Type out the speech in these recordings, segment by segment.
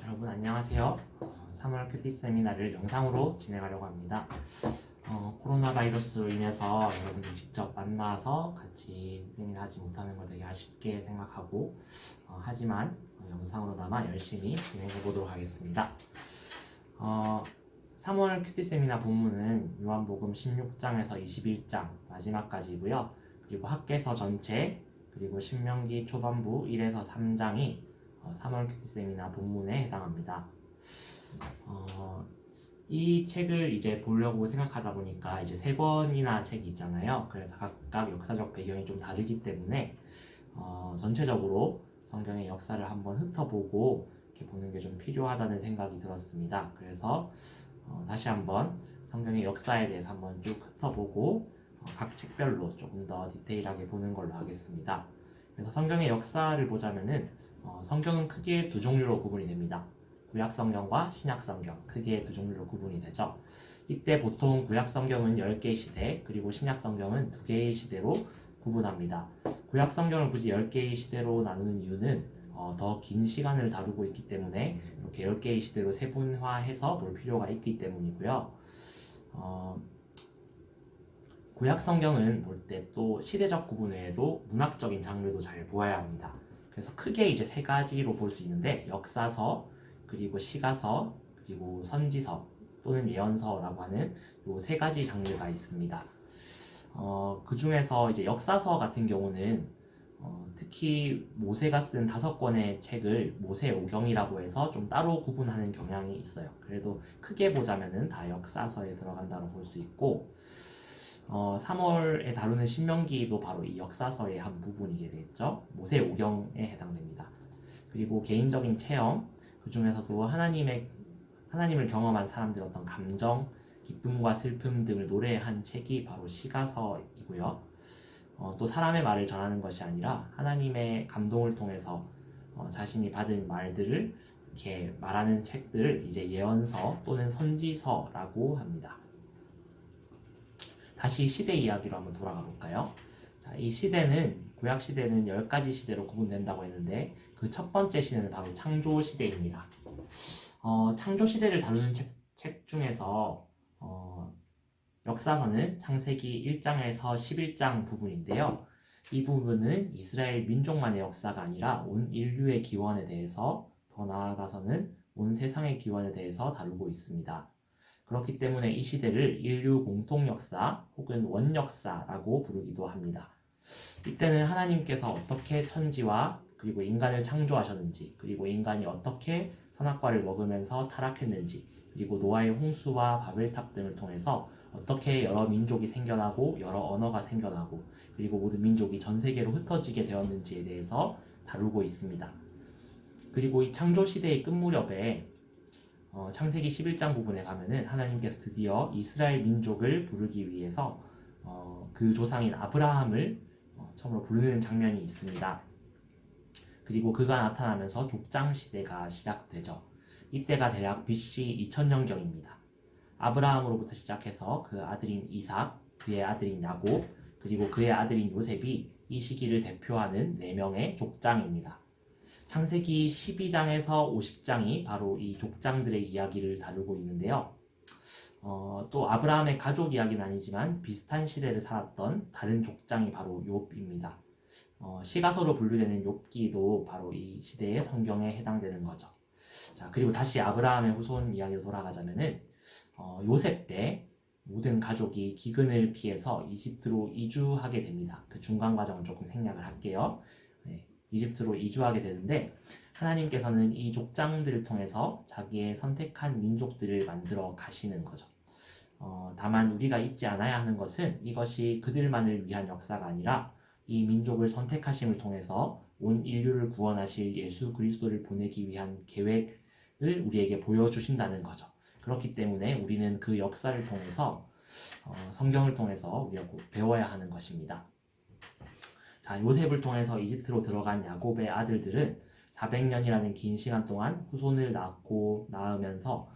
여러분 안녕하세요. 3월 큐티 세미나를 영상으로 진행하려고 합니다. 코로나 바이러스로 인해서 여러분들 직접 만나서 같이 세미나 하지 못하는 걸 되게 아쉽게 생각하고 하지만 영상으로나마 열심히 진행해 보도록 하겠습니다. 3월 큐티 세미나 본문은 요한복음 16장에서 21장 마지막까지고요. 그리고 학개서 전체 그리고 신명기 초반부 1에서 3장이 3월 큐티 세미나 본문에 해당합니다. 이 책을 이제 보려고 생각하다 보니까 이제 3권이나 책이 있잖아요. 그래서 각각 역사적 배경이 좀 다르기 때문에 전체적으로 성경의 역사를 한번 훑어보고 이렇게 보는 게 좀 필요하다는 생각이 들었습니다. 그래서 다시 한번 성경의 역사에 대해서 한번 쭉 훑어보고 각 책별로 조금 더 디테일하게 보는 걸로 하겠습니다. 그래서 성경의 역사를 보자면은 성경은 크게 두 종류로 구분이 됩니다. 구약 성경과 신약 성경 크게 두 종류로 구분이 되죠. 이때 보통 구약 성경은 10개의 시대 그리고 신약 성경은 2개의 시대로 구분합니다. 구약 성경을 굳이 10개의 시대로 나누는 이유는 더 긴 시간을 다루고 있기 때문에 이렇게 10개의 시대로 세분화해서 볼 필요가 있기 때문이고요. 구약 성경은 볼 때 또 시대적 구분 외에도 문학적인 장르도 잘 보아야 합니다. 그래서 크게 이제 3가지로 볼 수 있는데 역사서, 그리고 시가서, 그리고 선지서 또는 예언서라고 하는 이 3가지 장르가 있습니다. 그 중에서 이제 역사서 같은 경우는 특히 모세가 쓴 5권의 책을 모세오경이라고 해서 좀 따로 구분하는 경향이 있어요. 그래도 크게 보자면은 다 역사서에 들어간다고 볼 수 있고 3월에 다루는 신명기도 바로 이 역사서의 한 부분이게 되겠죠. 모세오경에 해당됩니다. 그리고 개인적인 체험, 그 중에서도 하나님을 경험한 사람들의 어떤 감정, 기쁨과 슬픔 등을 노래한 책이 바로 시가서이고요. 또 사람의 말을 전하는 것이 아니라 하나님의 감동을 통해서 자신이 받은 말들을 이렇게 말하는 책들을 이제 예언서 또는 선지서라고 합니다. 다시 시대 이야기로 한번 돌아가 볼까요? 자, 이 시대는 구약 시대는 10가지 시대로 구분된다고 했는데 그 첫 번째 시대는 바로 창조 시대입니다. 창조 시대를 다루는 책 중에서 역사서는 창세기 1장에서 11장 부분인데요. 이 부분은 이스라엘 민족만의 역사가 아니라 온 인류의 기원에 대해서, 더 나아가서는 온 세상의 기원에 대해서 다루고 있습니다. 그렇기 때문에 이 시대를 인류 공통 역사 혹은 원역사라고 부르기도 합니다. 이때는 하나님께서 어떻게 천지와 그리고 인간을 창조하셨는지, 그리고 인간이 어떻게 선악과를 먹으면서 타락했는지, 그리고 노아의 홍수와 바벨탑 등을 통해서 어떻게 여러 민족이 생겨나고 여러 언어가 생겨나고 그리고 모든 민족이 전 세계로 흩어지게 되었는지에 대해서 다루고 있습니다. 그리고 이 창조 시대의 끝 무렵에 창세기 11장 부분에 가면은 하나님께서 드디어 이스라엘 민족을 부르기 위해서 그 조상인 아브라함을 처음으로 부르는 장면이 있습니다. 그리고 그가 나타나면서 족장 시대가 시작되죠. 이때가 대략 BC 2000년경입니다. 아브라함으로부터 시작해서 그 아들인 이삭, 그의 아들인 야곱, 그리고 그의 아들인 요셉이 이 시기를 대표하는 4명의 족장입니다. 창세기 12장에서 50장이 바로 이 족장들의 이야기를 다루고 있는데요. 또 아브라함의 가족 이야기는 아니지만 비슷한 시대를 살았던 다른 족장이 바로 욥입니다. 시가서로 분류되는 욥기도 바로 이 시대의 성경에 해당되는 거죠. 자, 그리고 다시 아브라함의 후손 이야기로 돌아가자면은 요셉 때 모든 가족이 기근을 피해서 이집트로 이주하게 됩니다. 그 중간 과정을 조금 생략을 할게요. 네, 이집트로 이주하게 되는데 하나님께서는 이 족장들을 통해서 자기의 선택한 민족들을 만들어 가시는 거죠. 다만 우리가 잊지 않아야 하는 것은 이것이 그들만을 위한 역사가 아니라 이 민족을 선택하심을 통해서 온 인류를 구원하실 예수 그리스도를 보내기 위한 계획을 우리에게 보여주신다는 거죠. 그렇기 때문에 우리는 그 역사를 통해서 성경을 통해서 우리가 꼭 배워야 하는 것입니다. 자, 요셉을 통해서 이집트로 들어간 야곱의 아들들은 400년이라는 긴 시간 동안 후손을 낳으면서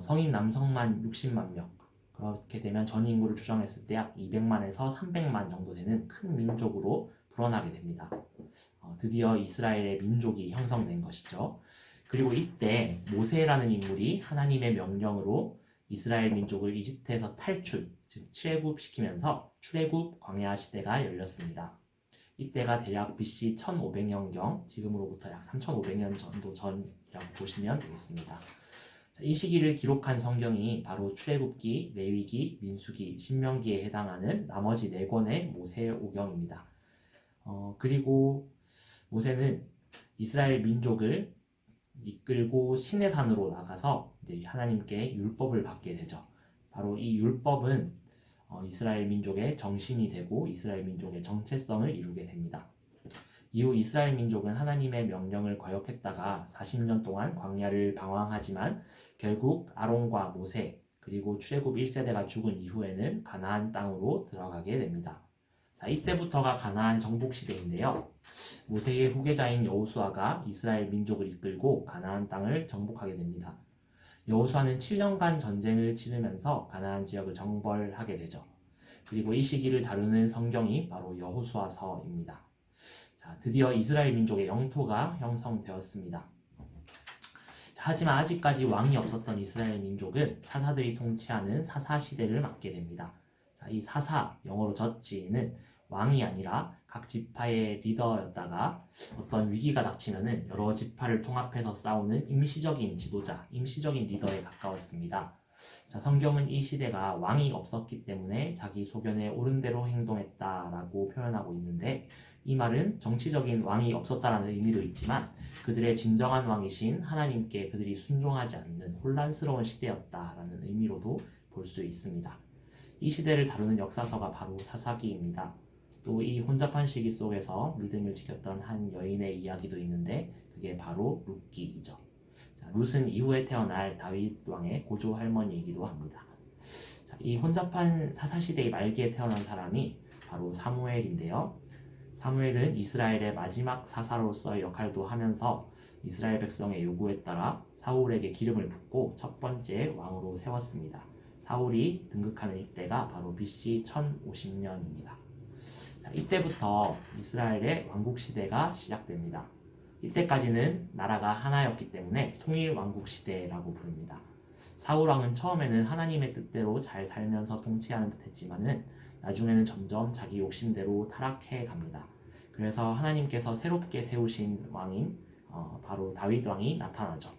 성인 남성만 60만 명, 그렇게 되면 전 인구를 추정했을 때 약 200만에서 300만 정도 되는 큰 민족으로 불어나게 됩니다. 드디어 이스라엘의 민족이 형성된 것이죠. 그리고 이때 모세라는 인물이 하나님의 명령으로 이스라엘 민족을 이집트에서 탈출, 즉 출애굽시키면서 출애굽 광야 시대가 열렸습니다. 이때가 대략 BC 1500년경, 지금으로부터 약 3500년 정도 전이라고 보시면 되겠습니다. 이 시기를 기록한 성경이 바로 출애굽기, 레위기, 민수기, 신명기에 해당하는 나머지 4권의 모세오경입니다. 그리고 모세는 이스라엘 민족을 이끌고 시내산으로 나가서 이제 하나님께 율법을 받게 되죠. 바로 이 율법은 이스라엘 민족의 정신이 되고 이스라엘 민족의 정체성을 이루게 됩니다. 이후 이스라엘 민족은 하나님의 명령을 거역했다가 40년 동안 광야를 방황하지만 결국 아론과 모세 그리고 출애굽 1세대가 죽은 이후에는 가나안 땅으로 들어가게 됩니다. 자, 이때부터가 가나안 정복 시대인데요. 모세의 후계자인 여호수아가 이스라엘 민족을 이끌고 가나안 땅을 정복하게 됩니다. 여호수아는 7년간 전쟁을 치르면서 가나안 지역을 정벌하게 되죠. 그리고 이 시기를 다루는 성경이 바로 여호수아서입니다. 자, 드디어 이스라엘 민족의 영토가 형성되었습니다. 자, 하지만 아직까지 왕이 없었던 이스라엘 민족은 사사들이 통치하는 사사시대를 맞게 됩니다. 자, 이 사사, 영어로 저지는 왕이 아니라 각 지파의 리더였다가 어떤 위기가 닥치면은 여러 지파를 통합해서 싸우는 임시적인 지도자, 임시적인 리더에 가까웠습니다. 자, 성경은 이 시대가 왕이 없었기 때문에 자기 소견에 옳은 대로 행동했다라고 표현하고 있는데, 이 말은 정치적인 왕이 없었다라는 의미도 있지만 그들의 진정한 왕이신 하나님께 그들이 순종하지 않는 혼란스러운 시대였다라는 의미로도 볼 수 있습니다. 이 시대를 다루는 역사서가 바로 사사기입니다. 또 이 혼잡한 시기 속에서 믿음을 지켰던 한 여인의 이야기도 있는데 그게 바로 룻기이죠. 자, 룻은 이후에 태어날 다윗 왕의 고조 할머니이기도 합니다. 자, 이 혼잡한 사사시대의 말기에 태어난 사람이 바로 사무엘인데요. 사무엘은 이스라엘의 마지막 사사로서의 역할도 하면서 이스라엘 백성의 요구에 따라 사울에게 기름을 붓고 첫 번째 왕으로 세웠습니다. 사울이 등극하는 이때가 바로 BC 1050년입니다. 자, 이때부터 이스라엘의 왕국시대가 시작됩니다. 이때까지는 나라가 하나였기 때문에 통일왕국시대라고 부릅니다. 사울왕은 처음에는 하나님의 뜻대로 잘 살면서 통치하는 듯 했지만은 나중에는 점점 자기 욕심대로 타락해 갑니다. 그래서 하나님께서 새롭게 세우신 왕인 바로 다윗 왕이 나타나죠.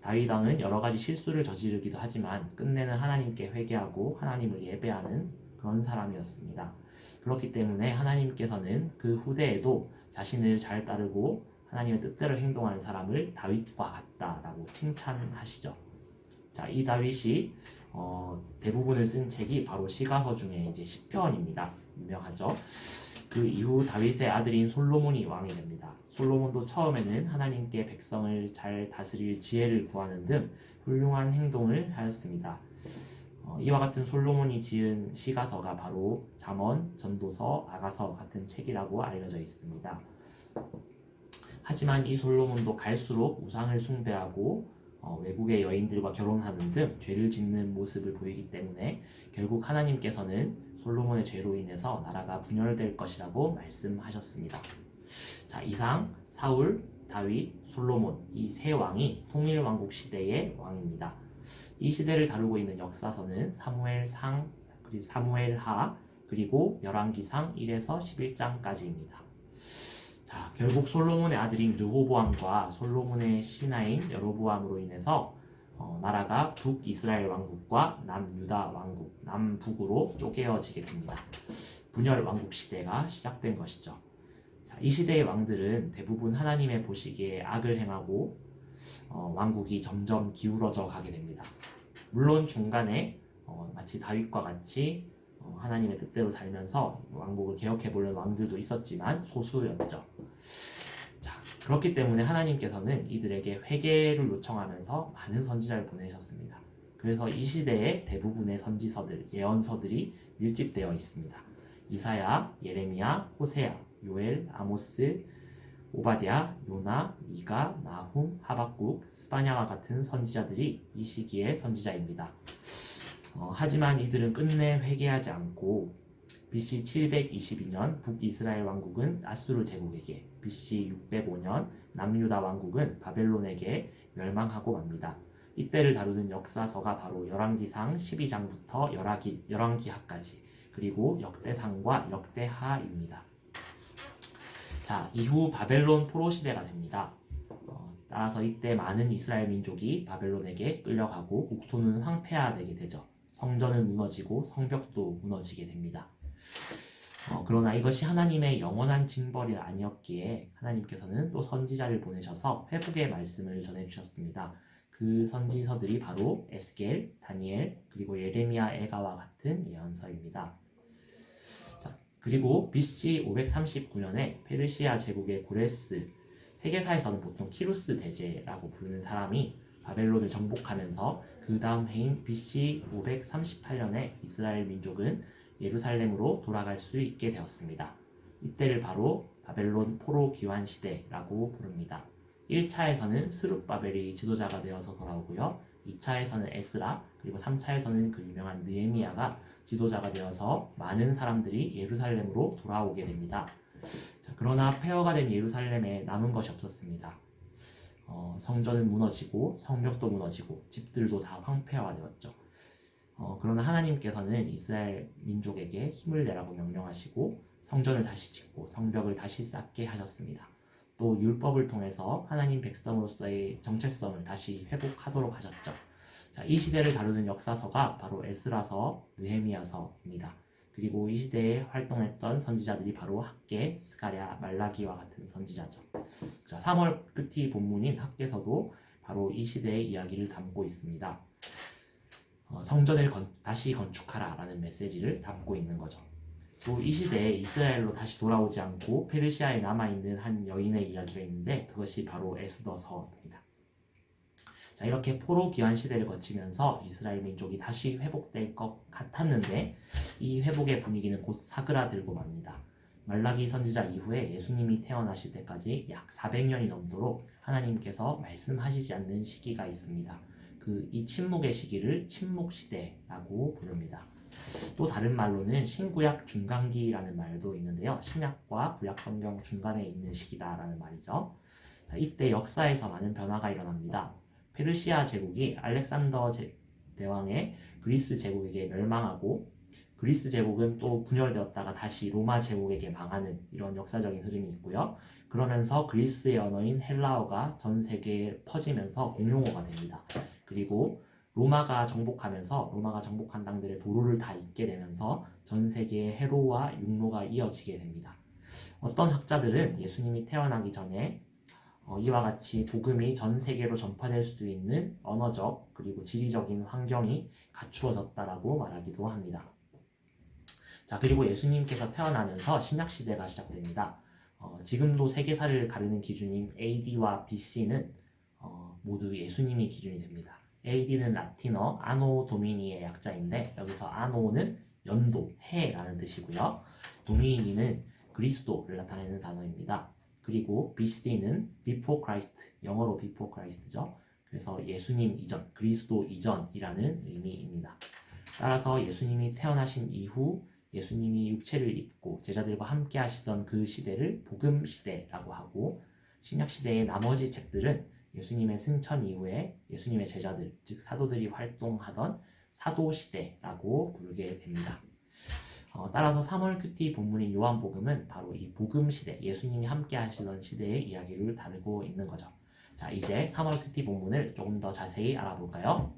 다윗 왕은 여러 가지 실수를 저지르기도 하지만 끝내는 하나님께 회개하고 하나님을 예배하는 그런 사람이었습니다. 그렇기 때문에 하나님께서는 그 후대에도 자신을 잘 따르고 하나님의 뜻대로 행동하는 사람을 다윗과 같다라고 칭찬하시죠. 자, 이 다윗이 대부분을 쓴 책이 바로 시가서 중에 이제 시편입니다. 유명하죠. 그 이후 다윗의 아들인 솔로몬이 왕이 됩니다. 솔로몬도 처음에는 하나님께 백성을 잘 다스릴 지혜를 구하는 등 훌륭한 행동을 하였습니다. 이와 같은 솔로몬이 지은 시가서가 바로 잠언, 전도서, 아가서 같은 책이라고 알려져 있습니다. 하지만 이 솔로몬도 갈수록 우상을 숭배하고 외국의 여인들과 결혼하는 등 죄를 짓는 모습을 보이기 때문에 결국 하나님께서는 솔로몬의 죄로 인해서 나라가 분열될 것이라고 말씀하셨습니다. 자, 이상 사울, 다윗, 솔로몬 이 세 왕이 통일왕국 시대의 왕입니다. 이 시대를 다루고 있는 역사서는 사무엘상, 그리고 사무엘하, 그리고 열왕기상 1에서 11장까지입니다. 자, 결국 솔로몬의 아들인 르호보암과 솔로몬의 신하인 여로보암으로 인해서 나라가 북이스라엘 왕국과 남유다 왕국, 남북으로 쪼개어지게 됩니다. 분열 왕국 시대가 시작된 것이죠. 자, 이 시대의 왕들은 대부분 하나님의 보시기에 악을 행하고 왕국이 점점 기울어져 가게 됩니다. 물론 중간에 마치 다윗과 같이 하나님의 뜻대로 살면서 왕국을 개혁해보려는 왕들도 있었지만 소수였죠. 자, 그렇기 때문에 하나님께서는 이들에게 회개를 요청하면서 많은 선지자를 보내셨습니다. 그래서 이 시대에 대부분의 선지서들, 예언서들이 밀집되어 있습니다. 이사야, 예레미야, 호세야, 요엘, 아모스, 오바댜, 요나, 미가, 나훔, 하박국, 스바냐와 같은 선지자들이 이 시기의 선지자입니다. 하지만 이들은 끝내 회개하지 않고 BC 722년 북이스라엘 왕국은 아수르 제국에게, BC 605년 남유다 왕국은 바벨론에게 멸망하고 맙니다. 이때를 다루는 역사서가 바로 열왕기상 12장부터 열왕기하까지, 그리고 역대상과 역대하입니다. 자, 이후 바벨론 포로 시대가 됩니다. 따라서 이때 많은 이스라엘 민족이 바벨론에게 끌려가고 국토는 황폐화되게 되죠. 성전은 무너지고 성벽도 무너지게 됩니다. 그러나 이것이 하나님의 영원한 징벌이 아니었기에 하나님께서는 또 선지자를 보내셔서 회복의 말씀을 전해주셨습니다. 그 선지서들이 바로 에스겔, 다니엘, 그리고 예레미야, 에가와 같은 예언서입니다. 자, 그리고 BC 539년에 페르시아 제국의 고레스, 세계사에서는 보통 키루스 대제라고 부르는 사람이 바벨론을 정복하면서 그 다음 해인 BC 538년에 이스라엘 민족은 예루살렘으로 돌아갈 수 있게 되었습니다. 이때를 바로 바벨론 포로 귀환 시대라고 부릅니다. 1차에서는 스룹바벨이 지도자가 되어서 돌아오고요. 2차에서는 에스라, 그리고 3차에서는 그 유명한 느헤미야가 지도자가 되어서 많은 사람들이 예루살렘으로 돌아오게 됩니다. 자, 그러나 폐허가 된 예루살렘에 남은 것이 없었습니다. 성전은 무너지고 성벽도 무너지고 집들도 다 황폐화가 되었죠. 그러나 하나님께서는 이스라엘 민족에게 힘을 내라고 명령하시고 성전을 다시 짓고 성벽을 다시 쌓게 하셨습니다. 또 율법을 통해서 하나님 백성으로서의 정체성을 다시 회복하도록 하셨죠. 자, 이 시대를 다루는 역사서가 바로 에스라서, 느헤미야서입니다. 그리고 이 시대에 활동했던 선지자들이 바로 학개, 스가랴, 말라기와 같은 선지자죠. 자, 3월 끝이 본문인 학개서도 바로 이 시대의 이야기를 담고 있습니다. 성전을 다시 건축하라 라는 메시지를 담고 있는 거죠. 또 이 시대에 이스라엘로 다시 돌아오지 않고 페르시아에 남아있는 한 여인의 이야기가 있는데 그것이 바로 에스더서입니다. 자, 이렇게 포로 귀환 시대를 거치면서 이스라엘 민족이 다시 회복될 것 같았는데 이 회복의 분위기는 곧 사그라들고 맙니다. 말라기 선지자 이후에 예수님이 태어나실 때까지 약 400년이 넘도록 하나님께서 말씀하시지 않는 시기가 있습니다. 이 침묵의 시기를 침묵시대라고 부릅니다. 또 다른 말로는 신구약 중간기라는 말도 있는데요. 신약과 구약 성경 중간에 있는 시기다라는 말이죠. 이때 역사에서 많은 변화가 일어납니다. 페르시아 제국이 알렉산더 대왕의 그리스 제국에게 멸망하고 그리스 제국은 또 분열되었다가 다시 로마 제국에게 망하는 이런 역사적인 흐름이 있고요. 그러면서 그리스의 언어인 헬라어가 전 세계에 퍼지면서 공용어가 됩니다. 그리고 로마가 정복한 땅들의 도로를 다 잇게 되면서 전 세계의 해로와 육로가 이어지게 됩니다. 어떤 학자들은 예수님이 태어나기 전에 이와 같이 복음이 전 세계로 전파될 수 있는 언어적 그리고 지리적인 환경이 갖추어졌다라고 말하기도 합니다. 자, 그리고 예수님께서 태어나면서 신약시대가 시작됩니다. 지금도 세계사를 가르는 기준인 AD와 BC는 모두 예수님이 기준이 됩니다. AD는 라틴어 아노 도미니의 약자인데 여기서 아노는 연도, 해라는 뜻이고요. 도미니는 그리스도를 나타내는 단어입니다. 그리고 BC는 before Christ, 영어로 before Christ죠. 그래서 예수님 이전, 그리스도 이전이라는 의미입니다. 따라서 예수님이 태어나신 이후 예수님이 육체를 입고 제자들과 함께 하시던 그 시대를 복음 시대라고 하고 신약 시대의 나머지 책들은 예수님의 승천 이후에 예수님의 제자들, 즉 사도들이 활동하던 사도 시대라고 부르게 됩니다. 따라서 3월 큐티 본문인 요한복음은 바로 이 복음 시대, 예수님이 함께 하시던 시대의 이야기를 다루고 있는 거죠. 자, 이제 3월 큐티 본문을 조금 더 자세히 알아볼까요?